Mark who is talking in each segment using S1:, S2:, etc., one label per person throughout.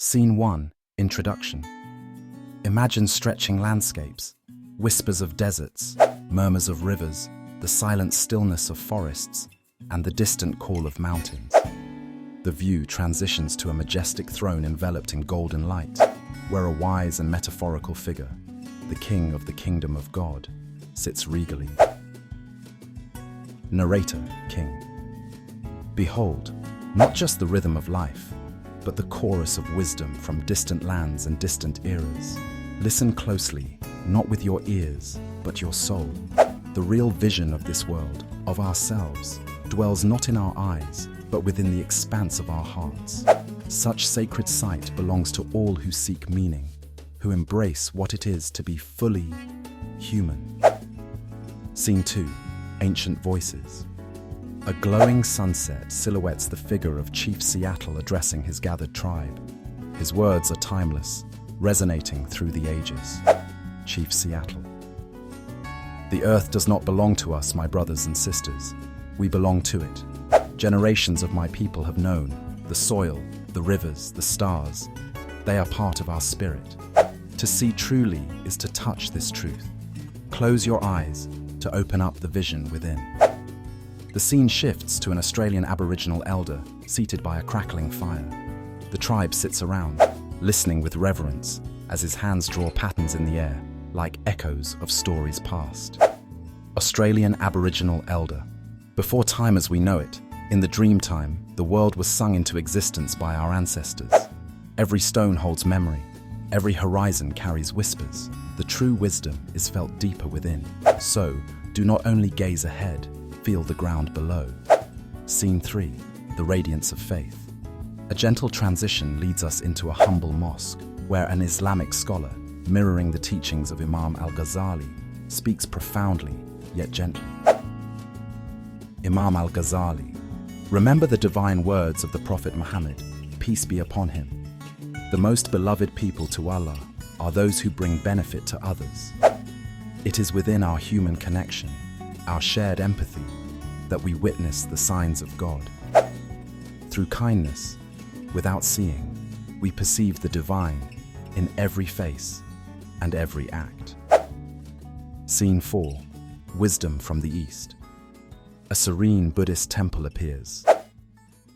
S1: Scene 1. Introduction. Imagine stretching landscapes, whispers of deserts, murmurs of rivers, the silent stillness of forests, and the distant call of mountains. The view transitions to a majestic throne enveloped in golden light, where a wise and metaphorical figure, the King of the Kingdom of God, sits regally. Narrator, King. Behold, not just the rhythm of life, but the chorus of wisdom from distant lands and distant eras. Listen closely, not with your ears, but your soul. The real vision of this world, of ourselves, dwells not in our eyes, but within the expanse of our hearts. Such sacred sight belongs to all who seek meaning, who embrace what it is to be fully human. Scene 2. Ancient Voices. A glowing sunset silhouettes the figure of Chief Seattle addressing his gathered tribe. His words are timeless, resonating through the ages. Chief Seattle. The earth does not belong to us, my brothers and sisters. We belong to it. Generations of my people have known the soil, the rivers, the stars. They are part of our spirit. To see truly is to touch this truth. Close your eyes to open up the vision within. The scene shifts to an Australian Aboriginal elder seated by a crackling fire. The tribe sits around, listening with reverence as his hands draw patterns in the air like echoes of stories past. Australian Aboriginal elder. Before time as we know it, in the dream time, the world was sung into existence by our ancestors. Every stone holds memory. Every horizon carries whispers. The true wisdom is felt deeper within. So, do not only gaze ahead, feel the ground below. Scene 3. The Radiance of Faith. A gentle transition leads us into a humble mosque, where an Islamic scholar, mirroring the teachings of Imam al-Ghazali, speaks profoundly, yet gently. Imam al-Ghazali. Remember the divine words of the Prophet Muhammad, peace be upon him. The most beloved people to Allah are those who bring benefit to others. It is within our human connection, our shared empathy, that we witness the signs of God. Through kindness, without seeing, we perceive the divine in every face and every act. Scene 4. Wisdom from the East. A serene Buddhist temple appears.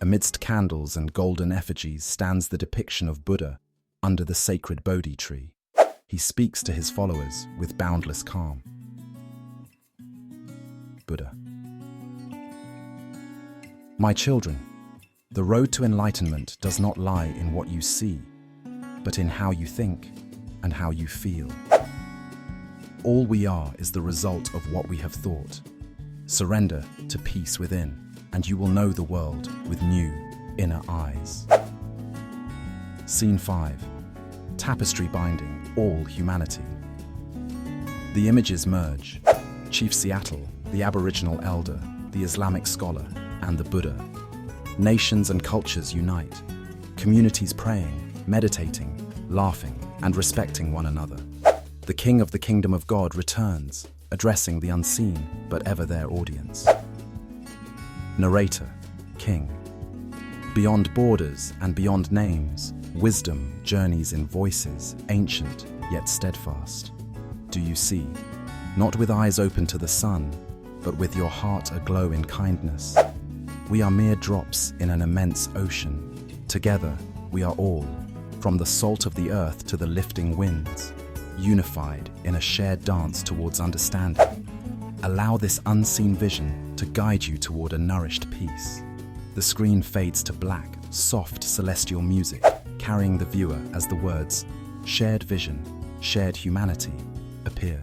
S1: Amidst candles and golden effigies stands the depiction of Buddha under the sacred Bodhi tree. He speaks to his followers with boundless calm. Buddha. My children, the road to enlightenment does not lie in what you see, but in how you think and how you feel. All we are is the result of what we have thought. Surrender to peace within, and you will know the world with new, inner eyes. Scene 5. Tapestry binding all humanity. The images merge. Chief Seattle, the Aboriginal elder, the Islamic scholar, and the Buddha. Nations and cultures unite. Communities praying, meditating, laughing, and respecting one another. The King of the Kingdom of God returns, addressing the unseen but ever there audience. Narrator, King. Beyond borders and beyond names, wisdom journeys in voices, ancient yet steadfast. Do you see? Not with eyes open to the sun, but with your heart aglow in kindness. We are mere drops in an immense ocean. Together, we are all, from the salt of the earth to the lifting winds, unified in a shared dance towards understanding. Allow this unseen vision to guide you toward a nourished peace. The screen fades to black, soft celestial music, carrying the viewer as the words, shared vision, shared humanity, appear.